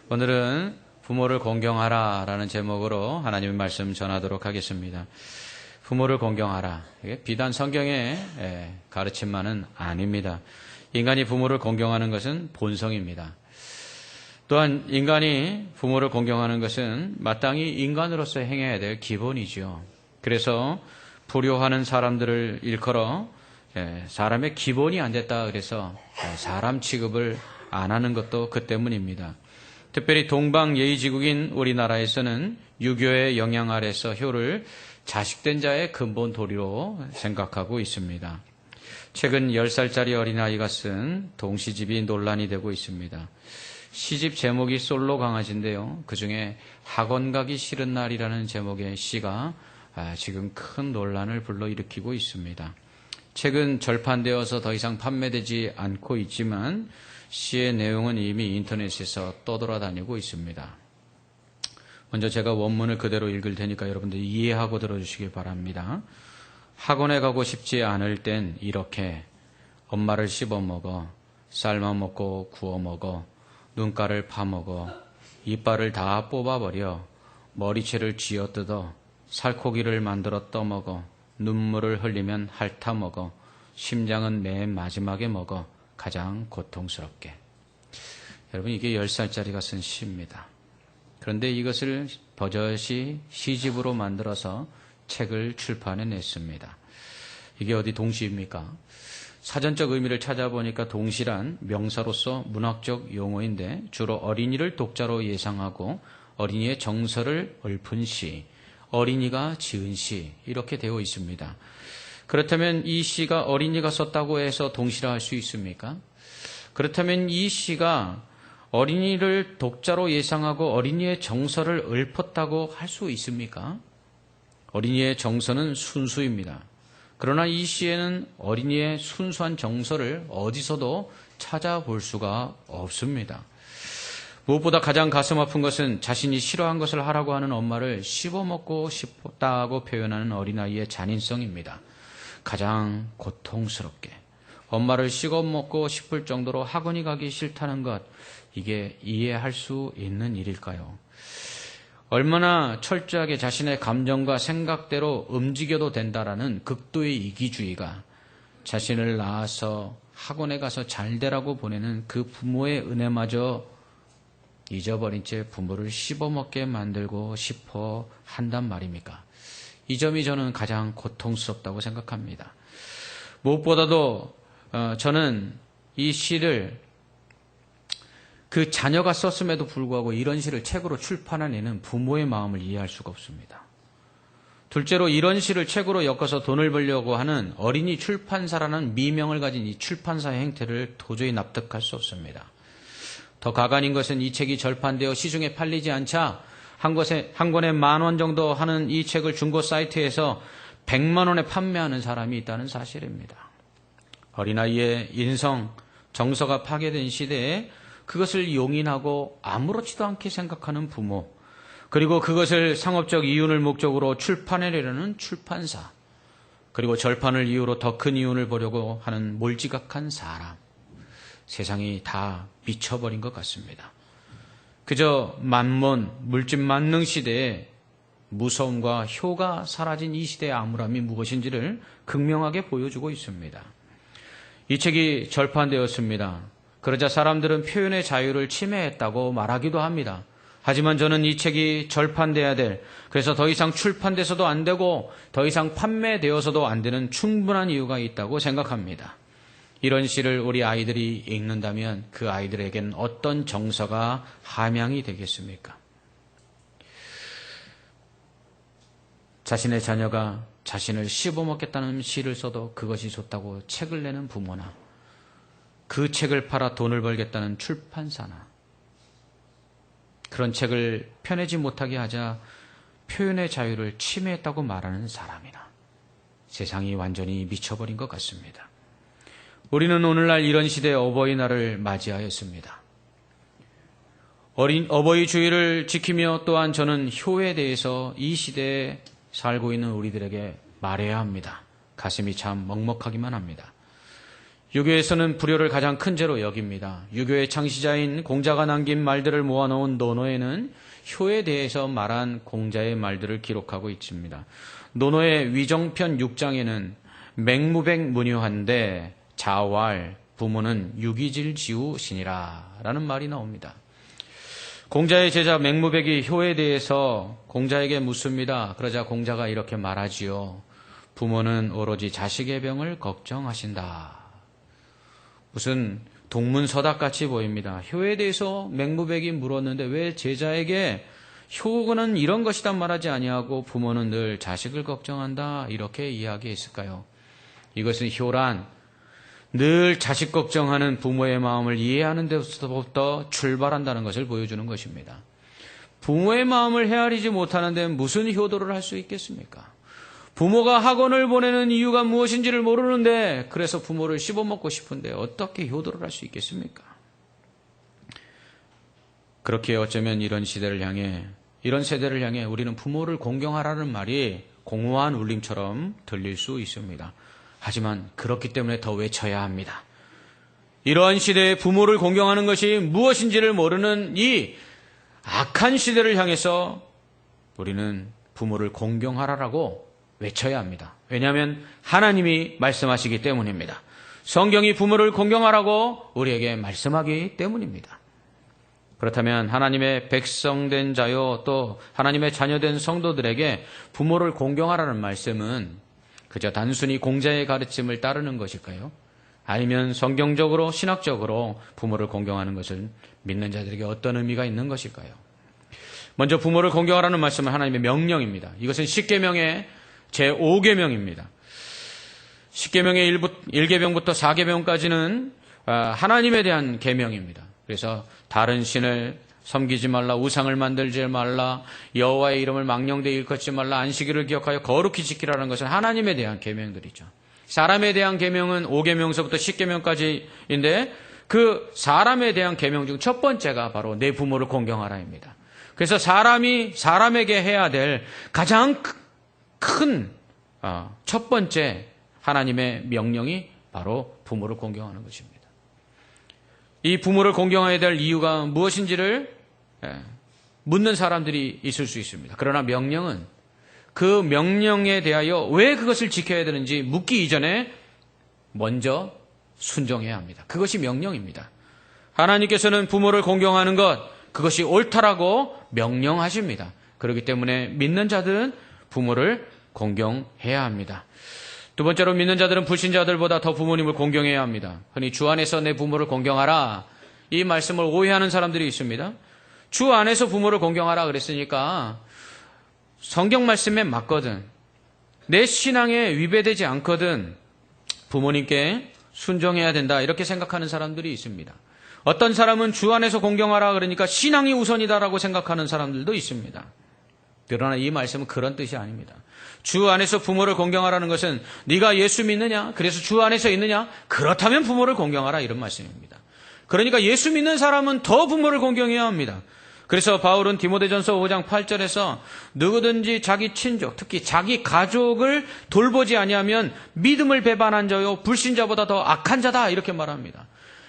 오늘은 부모를 공경하라 라는 제목으로 하나님의 말씀 전하도록 하겠습니다. 부모를 공경하라. 이게 비단 성경의 가르침만은 아닙니다. 인간이 부모를 공경하는 것은 본성입니다. 또한 인간이 부모를 공경하는 것은 마땅히 인간으로서 행해야 될 기본이지요. 그래서 불효하는 사람들을 일컬어 사람의 기본이 안 됐다 그래서 사람 취급을 안 하는 것도 그 때문입니다. 특별히 동방 예의지국인 우리나라에서는 유교의 영향 아래서 효를 자식된 자의 근본 도리로 생각하고 있습니다. 최근 10살짜리 어린아이가 쓴 동시집이 논란이 되고 있습니다. 시집 제목이 솔로 강아지인데요. 그중에 학원 가기 싫은 날이라는 제목의 시가 지금 큰 논란을 불러일으키고 있습니다. 책은 절판되어서 더 이상 판매되지 않고 있지만 시의 내용은 이미 인터넷에서 떠돌아다니고 있습니다. 먼저 제가 원문을 그대로 읽을 테니까 여러분들 이해하고 들어주시기 바랍니다. 학원에 가고 싶지 않을 땐 이렇게 엄마를 씹어먹어, 삶아먹고 구워먹어, 눈가를 파먹어, 이빨을 다 뽑아버려, 머리채를 쥐어뜯어, 살코기를 만들어 떠먹어, 눈물을 흘리면 핥아먹어, 심장은 맨 마지막에 먹어, 가장 고통스럽게. 여러분, 이게 10살짜리가 쓴 시입니다. 그런데 이것을 버젓이 시집으로 만들어서 책을 출판해 냈습니다. 이게 어디 동시입니까? 사전적 의미를 찾아보니까 동시란 명사로서 문학적 용어인데 주로 어린이를 독자로 예상하고 어린이의 정서를 읊은 시, 어린이가 지은 시 이렇게 되어 있습니다. 그렇다면 이 시가 어린이가 썼다고 해서 동시라 할 수 있습니까? 그렇다면 이 시가 어린이를 독자로 예상하고 어린이의 정서를 읊었다고 할 수 있습니까? 어린이의 정서는 순수입니다. 그러나 이 시에는 어린이의 순수한 정서를 어디서도 찾아볼 수가 없습니다. 무엇보다 가장 가슴 아픈 것은 자신이 싫어한 것을 하라고 하는 엄마를 씹어먹고 싶다고 표현하는 어린아이의 잔인성입니다. 가장 고통스럽게 엄마를 씹어먹고 싶을 정도로 학원이 가기 싫다는 것, 이게 이해할 수 있는 일일까요? 얼마나 철저하게 자신의 감정과 생각대로 움직여도 된다라는 극도의 이기주의가 자신을 낳아서 학원에 가서 잘 되라고 보내는 그 부모의 은혜마저 잊어버린 채 부모를 씹어먹게 만들고 싶어 한단 말입니까? 이 점이 저는 가장 고통스럽다고 생각합니다. 무엇보다도 저는 이 시를 그 자녀가 썼음에도 불구하고 이런 시를 책으로 출판해내는 부모의 마음을 이해할 수가 없습니다. 둘째로 이런 시를 책으로 엮어서 돈을 벌려고 하는 어린이 출판사라는 미명을 가진 이 출판사의 행태를 도저히 납득할 수 없습니다. 더 가관인 것은 이 책이 절판되어 시중에 팔리지 않자 한 권에 10,000원 정도 하는 이 책을 중고 사이트에서 100만 원에 판매하는 사람이 있다는 사실입니다. 어린아이의 인성, 정서가 파괴된 시대에 그것을 용인하고 아무렇지도 않게 생각하는 부모, 그리고 그것을 상업적 이윤을 목적으로 출판해내려는 출판사, 그리고 절판을 이유로 더 큰 이윤을 보려고 하는 몰지각한 사람, 세상이 다 미쳐버린 것 같습니다. 그저 만몬, 물질 만능 시대에 무서움과 효가 사라진 이 시대의 암울함이 무엇인지를 극명하게 보여주고 있습니다. 이 책이 절판되었습니다. 그러자 사람들은 표현의 자유를 침해했다고 말하기도 합니다. 하지만 저는 이 책이 절판돼야 될, 그래서 더 이상 출판돼서도 안 되고 더 이상 판매되어서도 안 되는 충분한 이유가 있다고 생각합니다. 이런 시를 우리 아이들이 읽는다면 그 아이들에겐 어떤 정서가 함양이 되겠습니까? 자신의 자녀가 자신을 씹어먹겠다는 시를 써도 그것이 좋다고 책을 내는 부모나 그 책을 팔아 돈을 벌겠다는 출판사나 그런 책을 펴내지 못하게 하자 표현의 자유를 침해했다고 말하는 사람이나 세상이 완전히 미쳐버린 것 같습니다. 우리는 오늘날 이런 시대의 어버이날을 맞이하였습니다. 어버이 주의를 지키며 또한 저는 효에 대해서 이 시대에 살고 있는 우리들에게 말해야 합니다. 가슴이 참 먹먹하기만 합니다. 유교에서는 불효를 가장 큰 죄로 여깁니다. 유교의 창시자인 공자가 남긴 말들을 모아놓은 논어에는 효에 대해서 말한 공자의 말들을 기록하고 있습니다. 논어의 위정편 6장에는 맹무백문유한데 자왈 부모는 유기질지우시니라 라는 말이 나옵니다. 공자의 제자 맹무백이 효에 대해서 공자에게 묻습니다. 그러자 공자가 이렇게 말하지요. 부모는 오로지 자식의 병을 걱정하신다. 무슨 동문서답같이 보입니다. 효에 대해서 맹무백이 물었는데 왜 제자에게 효는 이런 것이다 말하지 아니하고 부모는 늘 자식을 걱정한다 이렇게 이야기했을까요? 이것은 효란 늘 자식 걱정하는 부모의 마음을 이해하는 데서부터 출발한다는 것을 보여주는 것입니다. 부모의 마음을 헤아리지 못하는 데 무슨 효도를 할 수 있겠습니까? 부모가 학원을 보내는 이유가 무엇인지를 모르는데 그래서 부모를 씹어먹고 싶은데 어떻게 효도를 할 수 있겠습니까? 그렇게 어쩌면 이런 세대를 향해 우리는 부모를 공경하라는 말이 공허한 울림처럼 들릴 수 있습니다. 하지만 그렇기 때문에 더 외쳐야 합니다. 이러한 시대에 부모를 공경하는 것이 무엇인지를 모르는 이 악한 시대를 향해서 우리는 부모를 공경하라라고 외쳐야 합니다. 왜냐하면 하나님이 말씀하시기 때문입니다. 성경이 부모를 공경하라고 우리에게 말씀하기 때문입니다. 그렇다면 하나님의 백성된 자요 또 하나님의 자녀된 성도들에게 부모를 공경하라는 말씀은 그저 단순히 공자의 가르침을 따르는 것일까요? 아니면 성경적으로 신학적으로 부모를 공경하는 것을 믿는 자들에게 어떤 의미가 있는 것일까요? 먼저 부모를 공경하라는 말씀은 하나님의 명령입니다. 이것은 10계명의 제5계명입니다. 10계명의 1계명부터 4계명까지는 하나님에 대한 계명입니다. 그래서 다른 신을 섬기지 말라, 우상을 만들지 말라, 여호와의 이름을 망령되이 일컫지 말라, 안식일을 기억하여 거룩히 지키라는 것은 하나님에 대한 계명들이죠. 사람에 대한 계명은 5계명서부터 10계명까지인데 그 사람에 대한 계명 중 첫 번째가 바로 내 부모를 공경하라입니다. 그래서 사람이 사람에게 해야 될 가장 큰 첫 번째 하나님의 명령이 바로 부모를 공경하는 것입니다. 이 부모를 공경해야 될 이유가 무엇인지를 묻는 사람들이 있을 수 있습니다. 그러나 명령은 그 명령에 대하여 왜 그것을 지켜야 되는지 묻기 이전에 먼저 순종해야 합니다. 그것이 명령입니다. 하나님께서는 부모를 공경하는 것, 그것이 옳다라고 명령하십니다. 그렇기 때문에 믿는 자들은 부모를 공경해야 합니다. 두 번째로 믿는 자들은 불신자들보다 더 부모님을 공경해야 합니다. 흔히 주 안에서 내 부모를 공경하라. 이 말씀을 오해하는 사람들이 있습니다. 주 안에서 부모를 공경하라 그랬으니까 성경 말씀에 맞거든. 내 신앙에 위배되지 않거든. 부모님께 순종해야 된다. 이렇게 생각하는 사람들이 있습니다. 어떤 사람은 주 안에서 공경하라 그러니까 신앙이 우선이다라고 생각하는 사람들도 있습니다. 그러나 이 말씀은 그런 뜻이 아닙니다. 주 안에서 부모를 공경하라는 것은 네가 예수 믿느냐? 그래서 주 안에서 있느냐? 그렇다면 부모를 공경하라 이런 말씀입니다. 그러니까 예수 믿는 사람은 더 부모를 공경해야 합니다. 그래서 바울은 디모데전서 5장 8절에서 누구든지 자기 친족, 특히 자기 가족을 돌보지 아니하면 믿음을 배반한 자요 불신자보다 더 악한 자다 이렇게 말합니다.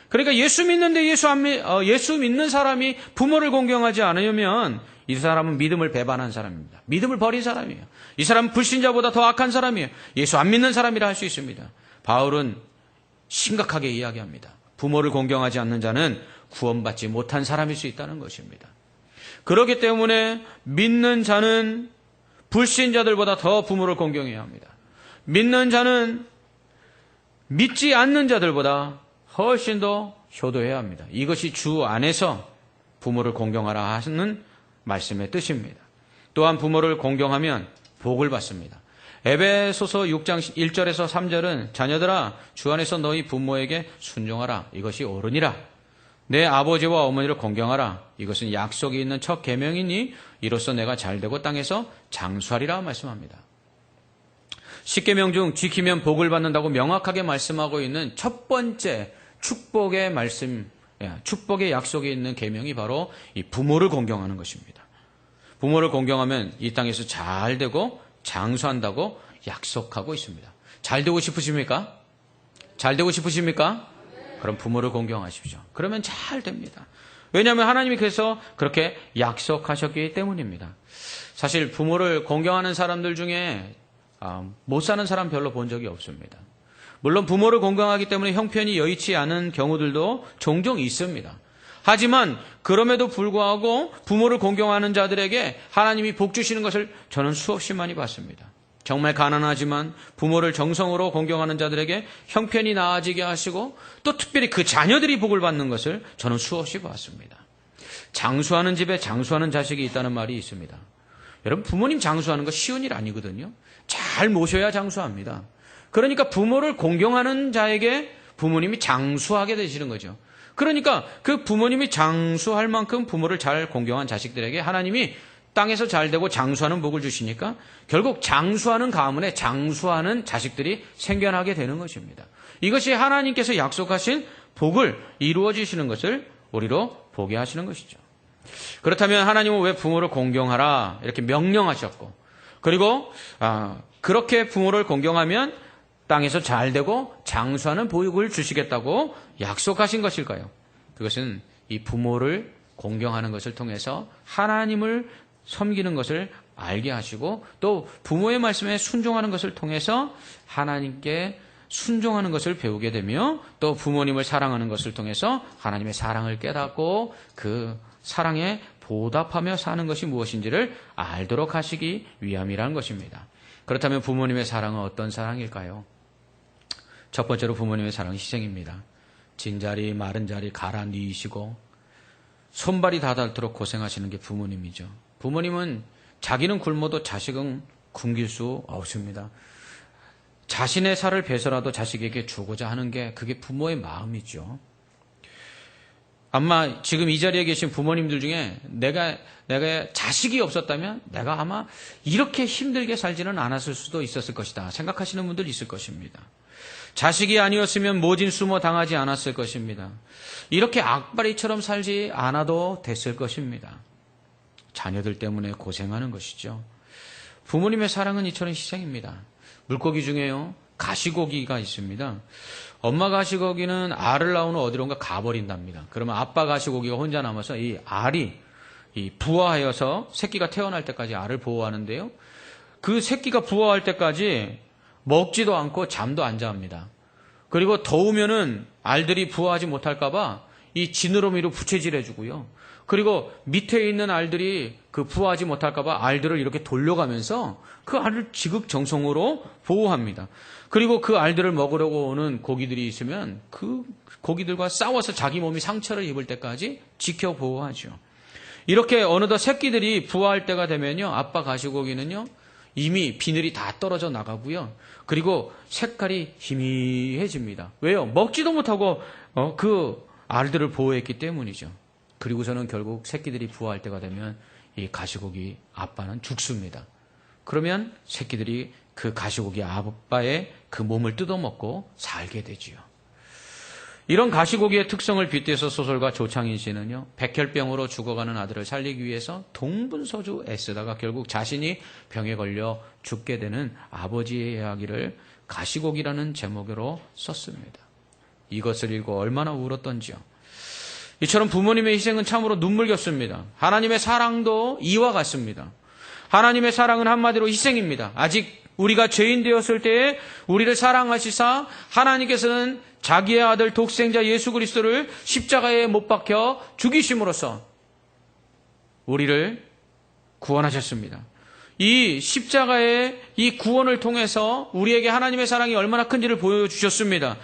그러니까 예수 믿는데 예수 믿는 사람이 부모를 공경하지 않으면 이 사람은 믿음을 배반한 사람입니다. 믿음을 버린 사람이에요. 이 사람은 불신자보다 더 악한 사람이에요. 예수 안 믿는 사람이라 할 수 있습니다. 바울은 심각하게 이야기합니다. 부모를 공경하지 않는 자는 구원받지 못한 사람일 수 있다는 것입니다. 그렇기 때문에 믿는 자는 불신자들보다 더 부모를 공경해야 합니다. 믿는 자는 믿지 않는 자들보다 훨씬 더 효도해야 합니다. 이것이 주 안에서 부모를 공경하라 하는 말씀의 뜻입니다. 또한 부모를 공경하면 복을 받습니다. 에베소서 6장 1절에서 3절은 자녀들아 주 안에서 너희 부모에게 순종하라. 이것이 옳으니라. 내 아버지와 어머니를 공경하라. 이것은 약속이 있는 첫 계명이니 이로써 내가 잘되고 땅에서 장수하리라 말씀합니다. 10계명 중 지키면 복을 받는다고 명확하게 말씀하고 있는 첫 번째 축복의 말씀, 축복의 약속이 있는 계명이 바로 이 부모를 공경하는 것입니다. 부모를 공경하면 이 땅에서 잘되고 장수한다고 약속하고 있습니다. 잘되고 싶으십니까? 잘 되고 싶으십니까? 그럼 부모를 공경하십시오. 그러면 잘 됩니다. 왜냐하면 하나님이 그래서 그렇게 약속하셨기 때문입니다. 사실 부모를 공경하는 사람들 중에 못 사는 사람 별로 본 적이 없습니다. 물론 부모를 공경하기 때문에 형편이 여의치 않은 경우들도 종종 있습니다. 하지만 그럼에도 불구하고 부모를 공경하는 자들에게 하나님이 복 주시는 것을 저는 수없이 많이 봤습니다. 정말 가난하지만 부모를 정성으로 공경하는 자들에게 형편이 나아지게 하시고 또 특별히 그 자녀들이 복을 받는 것을 저는 수없이 봤습니다. 장수하는 집에 장수하는 자식이 있다는 말이 있습니다. 여러분, 부모님 장수하는 거 쉬운 일 아니거든요. 잘 모셔야 장수합니다. 그러니까 부모를 공경하는 자에게 부모님이 장수하게 되시는 거죠. 그러니까 그 부모님이 장수할 만큼 부모를 잘 공경한 자식들에게 하나님이 땅에서 잘 되고 장수하는 복을 주시니까 결국 장수하는 가문에 장수하는 자식들이 생겨나게 되는 것입니다. 이것이 하나님께서 약속하신 복을 이루어 주시는 것을 우리로 보게 하시는 것이죠. 그렇다면 하나님은 왜 부모를 공경하라 이렇게 명령하셨고, 그리고 그렇게 부모를 공경하면 땅에서 잘 되고 장수하는 복을 주시겠다고 약속하신 것일까요? 그것은 이 부모를 공경하는 것을 통해서 하나님을 섬기는 것을 알게 하시고 또 부모의 말씀에 순종하는 것을 통해서 하나님께 순종하는 것을 배우게 되며 또 부모님을 사랑하는 것을 통해서 하나님의 사랑을 깨닫고 그 사랑에 보답하며 사는 것이 무엇인지를 알도록 하시기 위함이라는 것입니다. 그렇다면 부모님의 사랑은 어떤 사랑일까요? 첫 번째로 부모님의 사랑은 희생입니다. 진자리 마른 자리 갈아 뉘시고 손발이 다 닳도록 고생하시는 게 부모님이죠. 부모님은 자기는 굶어도 자식은 굶길 수 없습니다. 자신의 살을 베서라도 자식에게 주고자 하는 게 그게 부모의 마음이죠. 아마 지금 이 자리에 계신 부모님들 중에 내가 자식이 없었다면 내가 아마 이렇게 힘들게 살지는 않았을 수도 있었을 것이다 생각하시는 분들 있을 것입니다. 자식이 아니었으면 모진 수모 당하지 않았을 것입니다. 이렇게 악바리처럼 살지 않아도 됐을 것입니다. 자녀들 때문에 고생하는 것이죠. 부모님의 사랑은 이처럼 희생입니다. 물고기 중에요, 가시고기가 있습니다. 엄마 가시고기는 알을 낳으러 어디론가 가버린답니다. 그러면 아빠 가시고기가 혼자 남아서 이 알이 부화하여서 새끼가 태어날 때까지 알을 보호하는데요. 그 새끼가 부화할 때까지 먹지도 않고 잠도 안 잡니다. 그리고 더우면은 알들이 부화하지 못할까봐 이 지느러미로 부채질해주고요. 그리고 밑에 있는 알들이 그 부화하지 못할까봐 알들을 이렇게 돌려가면서 그 알을 지극정성으로 보호합니다. 그리고 그 알들을 먹으려고 오는 고기들이 있으면 그 고기들과 싸워서 자기 몸이 상처를 입을 때까지 지켜 보호하죠. 이렇게 어느덧 새끼들이 부화할 때가 되면요, 아빠 가시고기는요 이미 비늘이 다 떨어져 나가고요. 그리고 색깔이 희미해집니다. 왜요? 먹지도 못하고 그 알들을 보호했기 때문이죠. 그리고서는 결국 새끼들이 부화할 때가 되면 이 가시고기 아빠는 죽습니다. 그러면 새끼들이 그 가시고기 아빠의 그 몸을 뜯어먹고 살게 되지요. 이런 가시고기의 특성을 빗대서 소설가 조창인 씨는요, 백혈병으로 죽어가는 아들을 살리기 위해서 동분서주 애쓰다가 결국 자신이 병에 걸려 죽게 되는 아버지의 이야기를 가시고기라는 제목으로 썼습니다. 이것을 읽고 얼마나 울었던지요. 이처럼 부모님의 희생은 참으로 눈물겹습니다. 하나님의 사랑도 이와 같습니다. 하나님의 사랑은 한마디로 희생입니다. 아직 우리가 죄인 되었을 때에 우리를 사랑하시사 하나님께서는 자기의 아들 독생자 예수 그리스도를 십자가에 못 박혀 죽이심으로써 우리를 구원하셨습니다. 이 십자가의 이 구원을 통해서 우리에게 하나님의 사랑이 얼마나 큰지를 보여주셨습니다.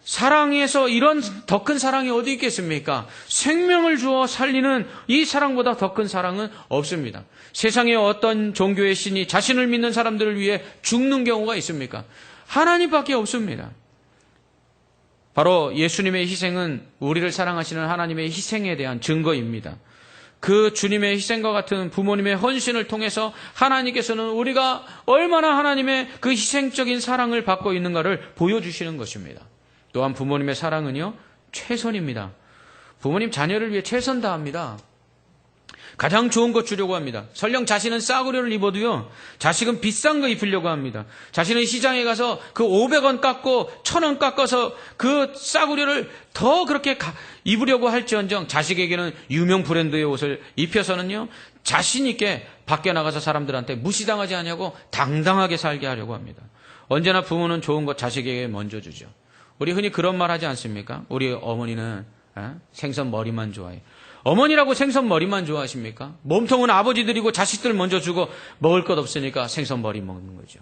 사랑에서 이런 더 큰 사랑이 어디 있겠습니까? 생명을 주어 살리는 이 사랑보다 더 큰 사랑은 없습니다. 세상에 어떤 종교의 신이 자신을 믿는 사람들을 위해 죽는 경우가 있습니까? 하나님밖에 없습니다. 바로 예수님의 희생은 우리를 사랑하시는 하나님의 희생에 대한 증거입니다. 그 주님의 희생과 같은 부모님의 헌신을 통해서 하나님께서는 우리가 얼마나 하나님의 그 희생적인 사랑을 받고 있는가를 보여주시는 것입니다. 또한 부모님의 사랑은요, 최선입니다. 부모님 자녀를 위해 최선 다합니다. 가장 좋은 것 주려고 합니다. 설령 자신은 싸구려를 입어도요, 자식은 비싼 거 입으려고 합니다. 자신은 시장에 가서 그 500원 깎고 1000원 깎아서 그 싸구려를 더 그렇게 입으려고 할지언정 자식에게는 유명 브랜드의 옷을 입혀서는요, 자신 있게 밖에 나가서 사람들한테 무시당하지 않냐고 당당하게 살게 하려고 합니다. 언제나 부모는 좋은 것 자식에게 먼저 주죠. 우리 흔히 그런 말 하지 않습니까? 우리 어머니는 생선 머리만 좋아해. 어머니라고 생선 머리만 좋아하십니까? 몸통은 아버지들이고 자식들 먼저 주고 먹을 것 없으니까 생선 머리 먹는 거죠.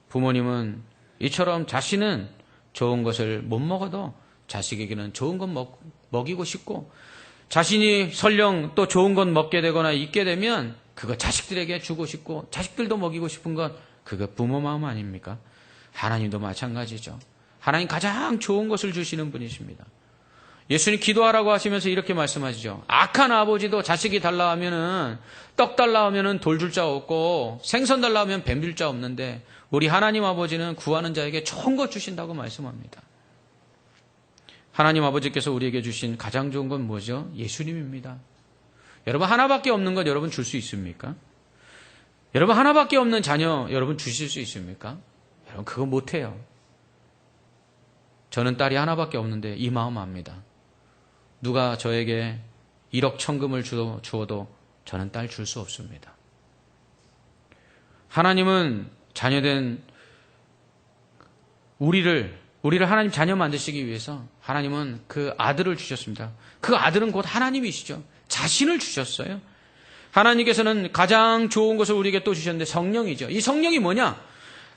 부모님은 이처럼 자신은 좋은 것을 못 먹어도 자식에게는 좋은 것 먹이고 싶고, 자신이 설령 또 좋은 것 먹게 되거나 있게 되면 그거 자식들에게 주고 싶고 자식들도 먹이고 싶은 건 그거 부모 마음 아닙니까? 하나님도 마찬가지죠. 하나님 가장 좋은 것을 주시는 분이십니다. 예수님 기도하라고 하시면서 이렇게 말씀하시죠. 악한 아버지도 자식이 달라 하면은, 떡 달라 하면은 돌 줄 자 없고 생선 달라 하면 뱀 줄 자 없는데 우리 하나님 아버지는 구하는 자에게 좋은 것 주신다고 말씀합니다. 하나님 아버지께서 우리에게 주신 가장 좋은 건 뭐죠? 예수님입니다. 여러분, 하나밖에 없는 것 여러분 줄 수 있습니까? 여러분, 하나밖에 없는 자녀 여러분 주실 수 있습니까? 여러분, 그거 못해요. 저는 딸이 하나밖에 없는데 이 마음 압니다. 누가 저에게 1억 천금을 주어도 저는 딸 줄 수 없습니다. 하나님은 자녀된 우리를 하나님 자녀 만드시기 위해서 하나님은 그 아들을 주셨습니다. 그 아들은 곧 하나님이시죠. 자신을 주셨어요. 하나님께서는 가장 좋은 것을 우리에게 또 주셨는데 성령이죠. 이 성령이 뭐냐?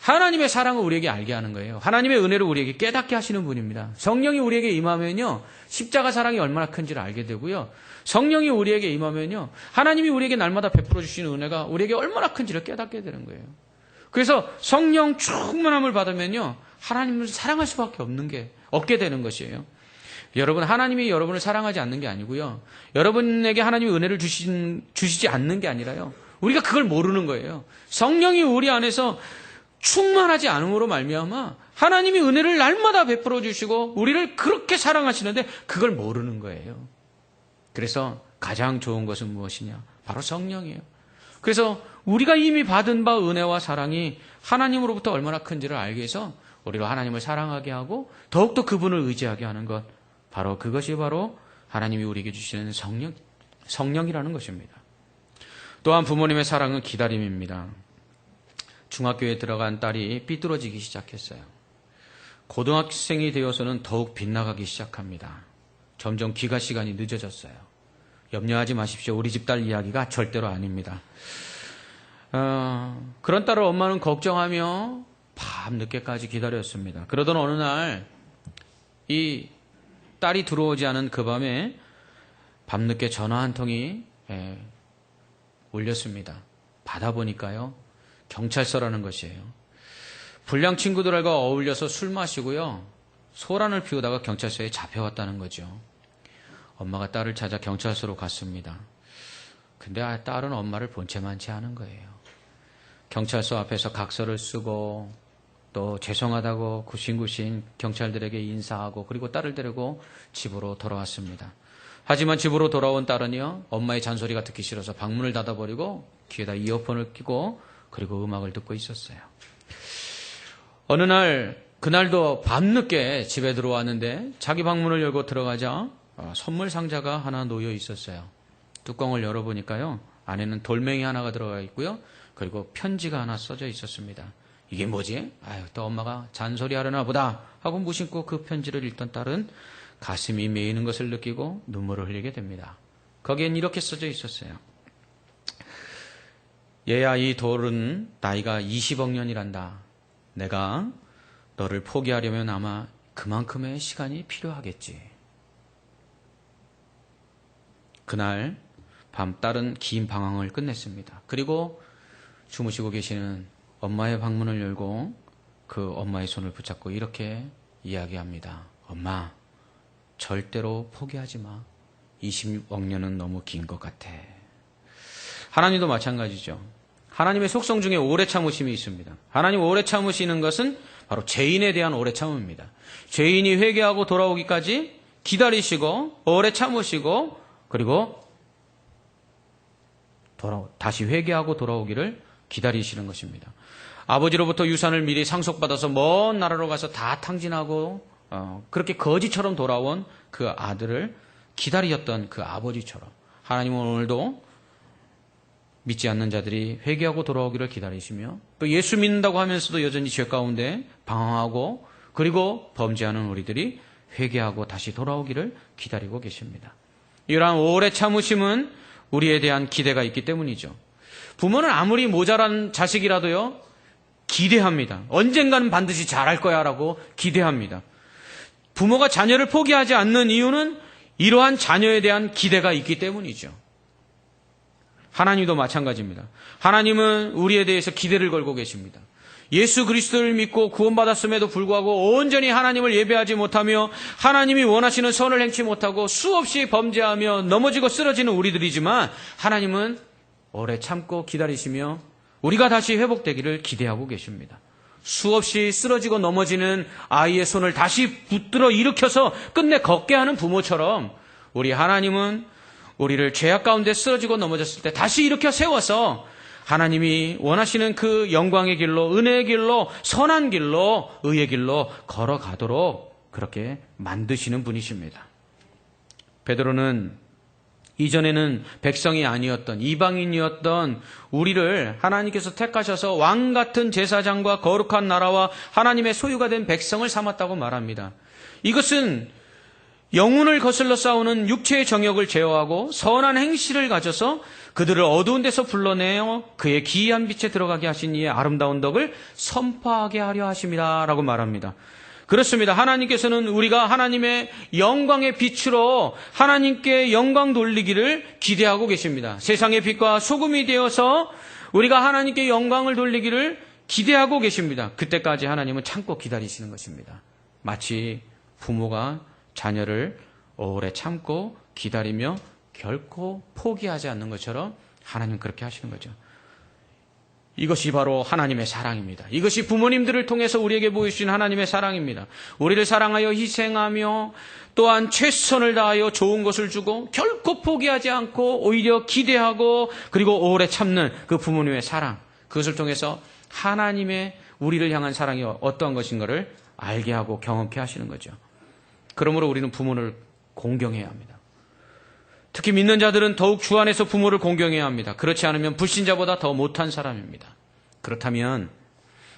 하나님의 사랑을 우리에게 알게 하는 거예요. 하나님의 은혜를 우리에게 깨닫게 하시는 분입니다. 성령이 우리에게 임하면요, 십자가 사랑이 얼마나 큰지를 알게 되고요. 성령이 우리에게 임하면요, 하나님이 우리에게 날마다 베풀어 주시는 은혜가 우리에게 얼마나 큰지를 깨닫게 되는 거예요. 그래서 성령 충만함을 받으면요, 하나님을 사랑할 수밖에 없게 되는 것이에요. 여러분, 하나님이 여러분을 사랑하지 않는 게 아니고요, 여러분에게 하나님이 은혜를 주시지 않는 게 아니라요, 우리가 그걸 모르는 거예요. 성령이 우리 안에서 충만하지 않음으로 말미암아 하나님이 은혜를 날마다 베풀어 주시고 우리를 그렇게 사랑하시는데 그걸 모르는 거예요. 그래서 가장 좋은 것은 무엇이냐? 바로 성령이에요. 그래서 우리가 이미 받은 바 은혜와 사랑이 하나님으로부터 얼마나 큰지를 알게 해서 우리로 하나님을 사랑하게 하고 더욱더 그분을 의지하게 하는 것, 바로 그것이 바로 하나님이 우리에게 주시는 성령이라는 것입니다. 또한 부모님의 사랑은 기다림입니다. 중학교에 들어간 딸이 삐뚤어지기 시작했어요. 고등학생이 되어서는 더욱 빗나가기 시작합니다. 점점 귀가 시간이 늦어졌어요. 염려하지 마십시오. 우리 집 딸 이야기가 절대로 아닙니다. 그런 딸을 엄마는 걱정하며 밤늦게까지 기다렸습니다. 그러던 어느 날 이 딸이 들어오지 않은 그 밤에 밤늦게 전화 한 통이 울렸습니다. 받아보니까요, 경찰서라는 것이에요. 불량 친구들과 어울려서 술 마시고요, 소란을 피우다가 경찰서에 잡혀왔다는 거죠. 엄마가 딸을 찾아 경찰서로 갔습니다. 근데 딸은 엄마를 본 채만치 않은 거예요. 경찰서 앞에서 각서를 쓰고 또 죄송하다고 구신구신 경찰들에게 인사하고 그리고 딸을 데리고 집으로 돌아왔습니다. 하지만 집으로 돌아온 딸은요, 엄마의 잔소리가 듣기 싫어서 방문을 닫아버리고 귀에다 이어폰을 끼고 그리고 음악을 듣고 있었어요. 어느 날, 그날도 밤늦게 집에 들어왔는데 자기 방문을 열고 들어가자 선물 상자가 하나 놓여 있었어요. 뚜껑을 열어보니까요, 안에는 돌멩이 하나가 들어가 있고요, 그리고 편지가 하나 써져 있었습니다. 이게 뭐지? 또 엄마가 잔소리하려나 보다 하고 무심코 그 편지를 읽던 딸은 가슴이 메이는 것을 느끼고 눈물을 흘리게 됩니다. 거기엔 이렇게 써져 있었어요. 얘야, 이 돌은 나이가 20억 년이란다. 내가 너를 포기하려면 아마 그만큼의 시간이 필요하겠지. 그날 밤 딸은 긴 방황을 끝냈습니다. 그리고 주무시고 계시는 엄마의 방문을 열고 그 엄마의 손을 붙잡고 이렇게 이야기합니다. 엄마, 절대로 포기하지 마. 20억 년은 너무 긴 것 같아. 하나님도 마찬가지죠. 하나님의 속성 중에 오래 참으심이 있습니다. 하나님 오래 참으시는 것은 바로 죄인에 대한 오래 참음입니다. 죄인이 회개하고 돌아오기까지 기다리시고 오래 참으시고 그리고 다시 회개하고 돌아오기를 기다리시는 것입니다. 아버지로부터 유산을 미리 상속받아서 먼 나라로 가서 다 탕진하고 그렇게 거지처럼 돌아온 그 아들을 기다렸던 그 아버지처럼 하나님은 오늘도 믿지 않는 자들이 회개하고 돌아오기를 기다리시며 또 예수 믿는다고 하면서도 여전히 죄 가운데 방황하고 그리고 범죄하는 우리들이 회개하고 다시 돌아오기를 기다리고 계십니다. 이러한 오래 참으심은 우리에 대한 기대가 있기 때문이죠. 부모는 아무리 모자란 자식이라도요, 기대합니다. 언젠가는 반드시 잘할 거야 라고 기대합니다. 부모가 자녀를 포기하지 않는 이유는 이러한 자녀에 대한 기대가 있기 때문이죠. 하나님도 마찬가지입니다. 하나님은 우리에 대해서 기대를 걸고 계십니다. 예수 그리스도를 믿고 구원받았음에도 불구하고 온전히 하나님을 예배하지 못하며 하나님이 원하시는 선을 행치 못하고 수없이 범죄하며 넘어지고 쓰러지는 우리들이지만 하나님은 오래 참고 기다리시며 우리가 다시 회복되기를 기대하고 계십니다. 수없이 쓰러지고 넘어지는 아이의 손을 다시 붙들어 일으켜서 끝내 걷게 하는 부모처럼 우리 하나님은 우리를 죄악 가운데 쓰러지고 넘어졌을 때 다시 일으켜 세워서 하나님이 원하시는 그 영광의 길로, 은혜의 길로, 선한 길로, 의의 길로 걸어가도록 그렇게 만드시는 분이십니다. 베드로는 이전에는 백성이 아니었던 이방인이었던 우리를 하나님께서 택하셔서 왕 같은 제사장과 거룩한 나라와 하나님의 소유가 된 백성을 삼았다고 말합니다. 이것은 영혼을 거슬러 싸우는 육체의 정욕을 제어하고 선한 행실을 가져서 그들을 어두운 데서 불러내어 그의 기이한 빛에 들어가게 하신 이의 아름다운 덕을 선포하게 하려 하심이다 라고 말합니다. 그렇습니다. 하나님께서는 우리가 하나님의 영광의 빛으로 하나님께 영광 돌리기를 기대하고 계십니다. 세상의 빛과 소금이 되어서 우리가 하나님께 영광을 돌리기를 기대하고 계십니다. 그때까지 하나님은 참고 기다리시는 것입니다. 마치 부모가 자녀를 오래 참고 기다리며 결코 포기하지 않는 것처럼 하나님은 그렇게 하시는 거죠. 이것이 바로 하나님의 사랑입니다. 이것이 부모님들을 통해서 우리에게 보여주신 하나님의 사랑입니다. 우리를 사랑하여 희생하며 또한 최선을 다하여 좋은 것을 주고 결코 포기하지 않고 오히려 기대하고 그리고 오래 참는 그 부모님의 사랑, 그것을 통해서 하나님의 우리를 향한 사랑이 어떠한 것인가를 알게 하고 경험케 하시는 거죠. 그러므로 우리는 부모를 공경해야 합니다. 특히 믿는 자들은 더욱 주 안에서 부모를 공경해야 합니다. 그렇지 않으면 불신자보다 더 못한 사람입니다. 그렇다면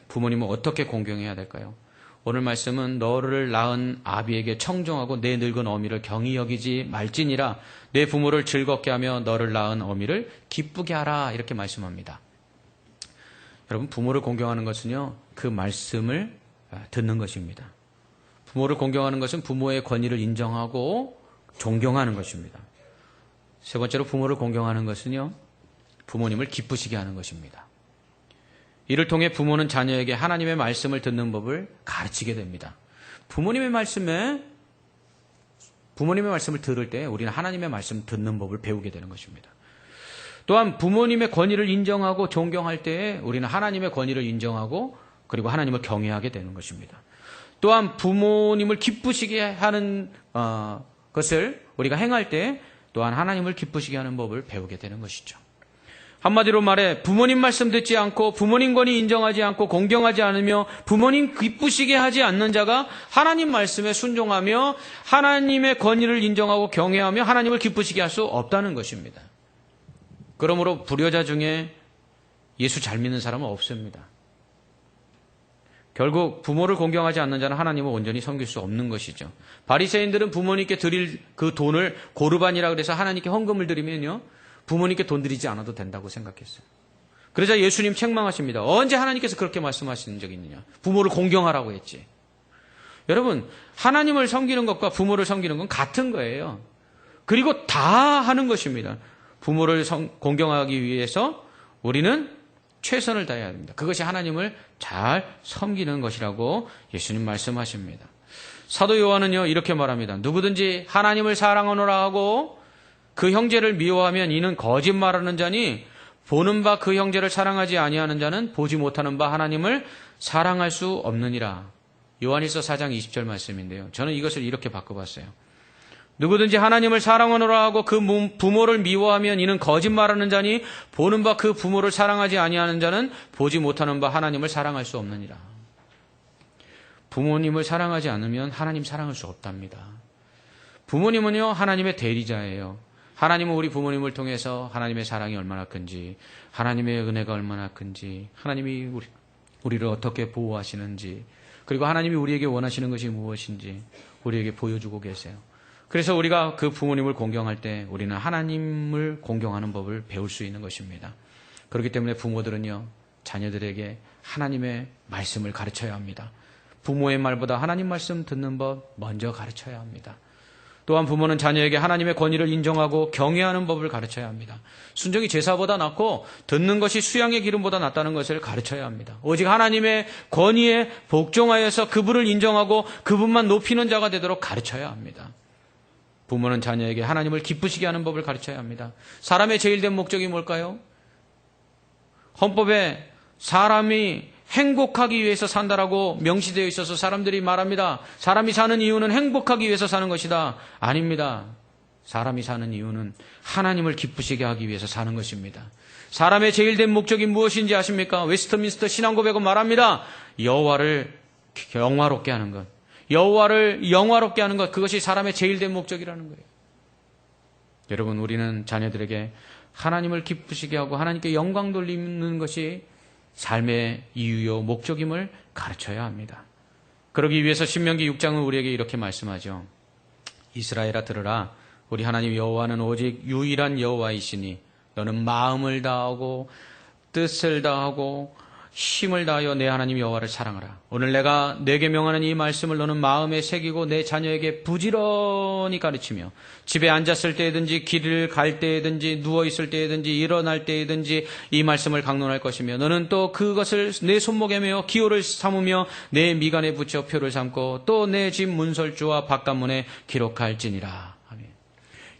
부모님은 어떻게 공경해야 될까요? 오늘 말씀은 너를 낳은 아비에게 청종하고 내 늙은 어미를 경히 여기지 말지니라. 내 부모를 즐겁게 하며 너를 낳은 어미를 기쁘게 하라. 이렇게 말씀합니다. 여러분, 부모를 공경하는 것은요, 그 말씀을 듣는 것입니다. 부모를 공경하는 것은 부모의 권위를 인정하고 존경하는 것입니다. 세 번째로 부모를 공경하는 것은요, 부모님을 기쁘시게 하는 것입니다. 이를 통해 부모는 자녀에게 하나님의 말씀을 듣는 법을 가르치게 됩니다. 부모님의 말씀을 들을 때 우리는 하나님의 말씀을 듣는 법을 배우게 되는 것입니다. 또한 부모님의 권위를 인정하고 존경할 때에 우리는 하나님의 권위를 인정하고 그리고 하나님을 경외하게 되는 것입니다. 또한 부모님을 기쁘시게 하는 것을 우리가 행할 때 또한 하나님을 기쁘시게 하는 법을 배우게 되는 것이죠. 한마디로 말해 부모님 말씀 듣지 않고 부모님 권위 인정하지 않고 공경하지 않으며 부모님 기쁘시게 하지 않는 자가 하나님 말씀에 순종하며 하나님의 권위를 인정하고 경외하며 하나님을 기쁘시게 할 수 없다는 것입니다. 그러므로 불효자 중에 예수 잘 믿는 사람은 없습니다. 결국 부모를 공경하지 않는 자는 하나님을 온전히 섬길 수 없는 것이죠. 바리새인들은 부모님께 드릴 그 돈을 고르반이라 그래서 하나님께 헌금을 드리면요, 부모님께 돈 드리지 않아도 된다고 생각했어요. 그러자 예수님 책망하십니다. 언제 하나님께서 그렇게 말씀하시는 적이 있느냐? 부모를 공경하라고 했지. 여러분, 하나님을 섬기는 것과 부모를 섬기는 건 같은 거예요. 그리고 다 하는 것입니다. 부모를 공경하기 위해서 우리는 최선을 다해야 합니다. 그것이 하나님을 잘 섬기는 것이라고 예수님 말씀하십니다. 사도 요한은요, 이렇게 말합니다. 누구든지 하나님을 사랑하노라 하고 그 형제를 미워하면 이는 거짓말하는 자니 보는 바 그 형제를 사랑하지 아니하는 자는 보지 못하는 바 하나님을 사랑할 수 없느니라. 요한일서 4장 20절 말씀인데요. 저는 이것을 이렇게 바꿔봤어요. 누구든지 하나님을 사랑하노라 하고 그 부모를 미워하면 이는 거짓말하는 자니 보는 바 그 부모를 사랑하지 아니하는 자는 보지 못하는 바 하나님을 사랑할 수 없느니라. 부모님을 사랑하지 않으면 하나님 사랑할 수 없답니다. 부모님은요, 하나님의 대리자예요. 하나님은 우리 부모님을 통해서 하나님의 사랑이 얼마나 큰지, 하나님의 은혜가 얼마나 큰지, 하나님이 우리를 어떻게 보호하시는지, 그리고 하나님이 우리에게 원하시는 것이 무엇인지 우리에게 보여주고 계세요. 그래서 우리가 그 부모님을 공경할 때 우리는 하나님을 공경하는 법을 배울 수 있는 것입니다. 그렇기 때문에 부모들은요, 자녀들에게 하나님의 말씀을 가르쳐야 합니다. 부모의 말보다 하나님 말씀 듣는 법 먼저 가르쳐야 합니다. 또한 부모는 자녀에게 하나님의 권위를 인정하고 경외하는 법을 가르쳐야 합니다. 순종이 제사보다 낫고 듣는 것이 수양의 기름보다 낫다는 것을 가르쳐야 합니다. 오직 하나님의 권위에 복종하여서 그분을 인정하고 그분만 높이는 자가 되도록 가르쳐야 합니다. 부모는 자녀에게 하나님을 기쁘시게 하는 법을 가르쳐야 합니다. 사람의 제일 된 목적이 뭘까요? 헌법에 사람이 행복하기 위해서 산다라고 명시되어 있어서 사람들이 말합니다. 사람이 사는 이유는 행복하기 위해서 사는 것이다. 아닙니다. 사람이 사는 이유는 하나님을 기쁘시게 하기 위해서 사는 것입니다. 사람의 제일 된 목적이 무엇인지 아십니까? 웨스트민스터 신앙고백은 말합니다. 여호와를 영화롭게 하는 것. 여호와를 영화롭게 하는 것. 그것이 사람의 제일 된 목적이라는 거예요. 여러분, 우리는 자녀들에게 하나님을 기쁘시게 하고 하나님께 영광 돌리는 것이 삶의 이유요 목적임을 가르쳐야 합니다. 그러기 위해서 신명기 6장은 우리에게 이렇게 말씀하죠. 이스라엘아 들으라. 우리 하나님 여호와는 오직 유일한 여호와이시니 너는 마음을 다하고 뜻을 다하고 힘을 다하여 내 하나님 여호와를 사랑하라. 오늘 내가 내게 명하는 이 말씀을 너는 마음에 새기고 내 자녀에게 부지런히 가르치며 집에 앉았을 때든지 길을 갈 때든지 누워있을 때든지 일어날 때든지 이 말씀을 강론할 것이며 너는 또 그것을 내 손목에 메어 기호를 삼으며 내 미간에 붙여 표를 삼고 또 내 집 문설주와 바깥문에 기록할지니라.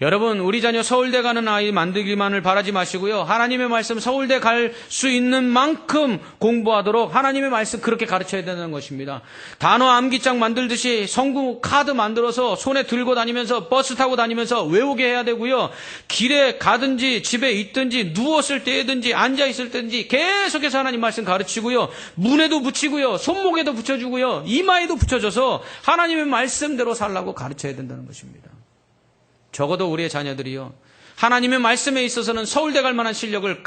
여러분, 우리 자녀 서울대 가는 아이 만들기만을 바라지 마시고요. 하나님의 말씀 서울대 갈 수 있는 만큼 공부하도록 하나님의 말씀 그렇게 가르쳐야 되는 것입니다. 단어 암기장 만들듯이 성구 카드 만들어서 손에 들고 다니면서 버스 타고 다니면서 외우게 해야 되고요. 길에 가든지 집에 있든지 누웠을 때든지 앉아있을 때든지 계속해서 하나님 말씀 가르치고요. 문에도 붙이고요. 손목에도 붙여주고요. 이마에도 붙여줘서 하나님의 말씀대로 살라고 가르쳐야 된다는 것입니다. 적어도 우리의 자녀들이요, 하나님의 말씀에 있어서는 서울대 갈 만한 실력을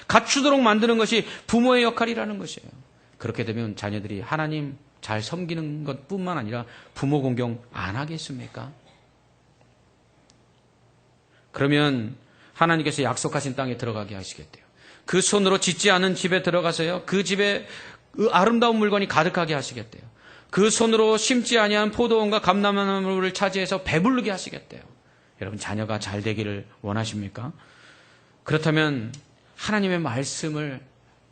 갖추도록 만드는 것이 부모의 역할이라는 것이에요. 그렇게 되면 자녀들이 하나님 잘 섬기는 것뿐만 아니라 부모 공경 안 하겠습니까? 그러면 하나님께서 약속하신 땅에 들어가게 하시겠대요. 그 손으로 짓지 않은 집에 들어가서요, 그 집에 아름다운 물건이 가득하게 하시겠대요. 그 손으로 심지 아니한 포도원과 감람나무를 차지해서 배부르게 하시겠대요. 여러분, 자녀가 잘 되기를 원하십니까? 그렇다면 하나님의 말씀을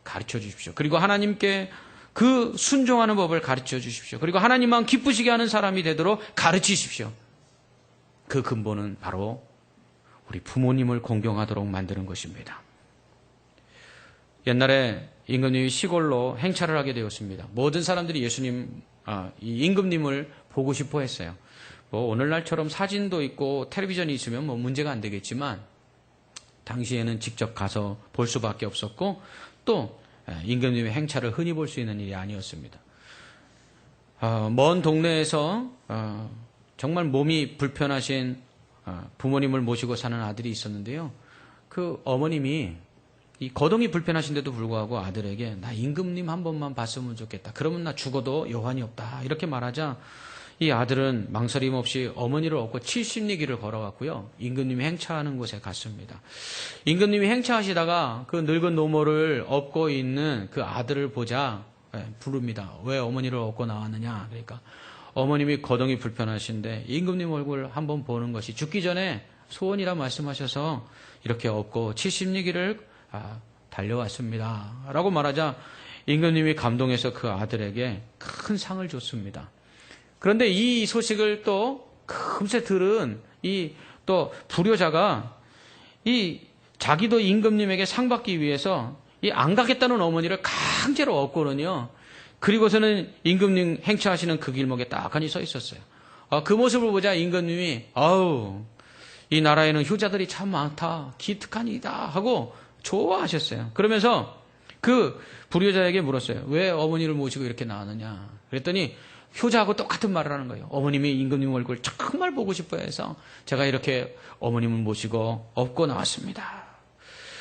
가르쳐 주십시오. 그리고 하나님께 그 순종하는 법을 가르쳐 주십시오. 그리고 하나님만 기쁘시게 하는 사람이 되도록 가르치십시오. 그 근본은 바로 우리 부모님을 공경하도록 만드는 것입니다. 옛날에 임금님이 시골로 행차를 하게 되었습니다. 모든 사람들이 이 임금님을 보고 싶어 했어요. 오늘날처럼 사진도 있고 텔레비전이 있으면 문제가 안 되겠지만 당시에는 직접 가서 볼 수밖에 없었고 또 임금님의 행차를 흔히 볼 수 있는 일이 아니었습니다. 먼 동네에서 정말 몸이 불편하신 부모님을 모시고 사는 아들이 있었는데요. 그 어머님이 이 거동이 불편하신데도 불구하고 아들에게 나 임금님 한 번만 봤으면 좋겠다. 그러면 나 죽어도 여한이 없다. 이렇게 말하자 이 아들은 망설임 없이 어머니를 업고 70리길을 걸어갔고요. 임금님이 행차하는 곳에 갔습니다. 임금님이 행차하시다가 그 늙은 노모를 업고 있는 그 아들을 보자 부릅니다. 왜 어머니를 업고 나왔느냐. 그러니까 어머님이 거동이 불편하신데 임금님 얼굴 한번 보는 것이 죽기 전에 소원이라 말씀하셔서 이렇게 업고 70리길을 달려왔습니다. 라고 말하자 임금님이 감동해서 그 아들에게 큰 상을 줬습니다. 그런데 이 소식을 또 금세 들은 이 또 불효자가 이 자기도 임금님에게 상 받기 위해서 이 안 가겠다는 어머니를 강제로 업고는요. 그리고서는 임금님 행차하시는 그 길목에 딱하니 서 있었어요. 그 모습을 보자 임금님이 아우 이 나라에는 효자들이 참 많다. 기특한 이다 하고 좋아하셨어요. 그러면서 그 불효자에게 물었어요. 왜 어머니를 모시고 이렇게 나왔느냐. 그랬더니 효자하고 똑같은 말을 하는 거예요. 어머님이 임금님 얼굴 정말 보고 싶어 해서 제가 이렇게 어머님을 모시고 업고 나왔습니다.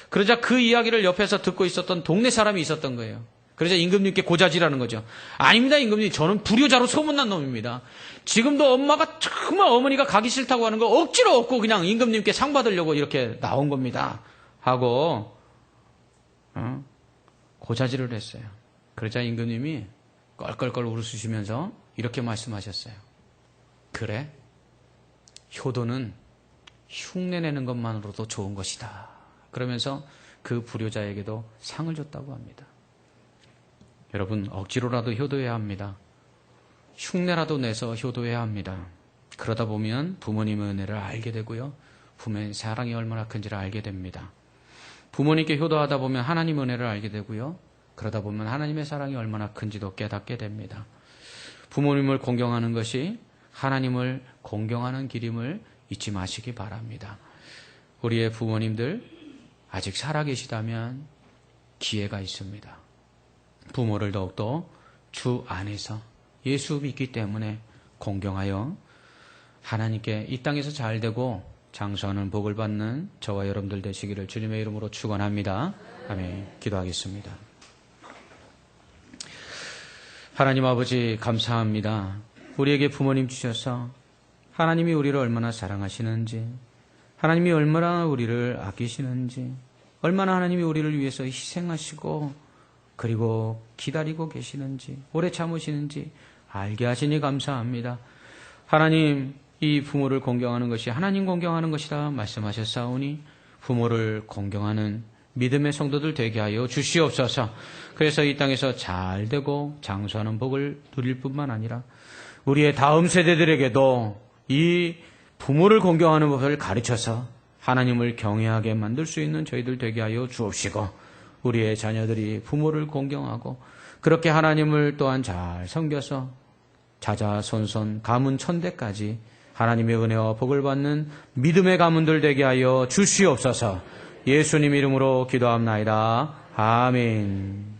그러자 그 이야기를 옆에서 듣고 있었던 동네 사람이 있었던 거예요. 그러자 임금님께 고자질하는 거죠. 아닙니다, 임금님. 저는 불효자로 소문난 놈입니다. 지금도 엄마가 정말 어머니가 가기 싫다고 하는 거 억지로 얻고 그냥 임금님께 상 받으려고 이렇게 나온 겁니다. 하고 고자질을 했어요. 그러자 임금님이 껄껄껄 웃으시면서 이렇게 말씀하셨어요. 그래? 효도는 흉내내는 것만으로도 좋은 것이다. 그러면서 그 불효자에게도 상을 줬다고 합니다. 여러분, 억지로라도 효도해야 합니다. 흉내라도 내서 효도해야 합니다. 그러다 보면 부모님의 은혜를 알게 되고요. 부모의 사랑이 얼마나 큰지를 알게 됩니다. 부모님께 효도하다 보면 하나님의 은혜를 알게 되고요. 그러다 보면 하나님의 사랑이 얼마나 큰지도 깨닫게 됩니다. 부모님을 공경하는 것이 하나님을 공경하는 길임을 잊지 마시기 바랍니다. 우리의 부모님들 아직 살아계시다면 기회가 있습니다. 부모를 더욱더 주 안에서 예수 믿기 때문에 공경하여 하나님께 이 땅에서 잘되고 장수하는 복을 받는 저와 여러분들 되시기를 주님의 이름으로 축원합니다. 아멘. 기도하겠습니다. 하나님 아버지 감사합니다. 우리에게 부모님 주셔서 하나님이 우리를 얼마나 사랑하시는지, 하나님이 얼마나 우리를 아끼시는지, 얼마나 하나님이 우리를 위해서 희생하시고 그리고 기다리고 계시는지, 오래 참으시는지 알게 하시니 감사합니다. 하나님, 이 부모를 공경하는 것이 하나님 공경하는 것이라 말씀하셨사오니 부모를 공경하는 믿음의 성도들 되게 하여 주시옵소서. 그래서 이 땅에서 잘되고 장수하는 복을 누릴 뿐만 아니라 우리의 다음 세대들에게도 이 부모를 공경하는 법을 가르쳐서 하나님을 경외하게 만들 수 있는 저희들 되게 하여 주옵시고, 우리의 자녀들이 부모를 공경하고 그렇게 하나님을 또한 잘 섬겨서 자자손손 가문 천대까지 하나님의 은혜와 복을 받는 믿음의 가문들 되게 하여 주시옵소서. 예수님 이름으로 기도합나이다. 아멘.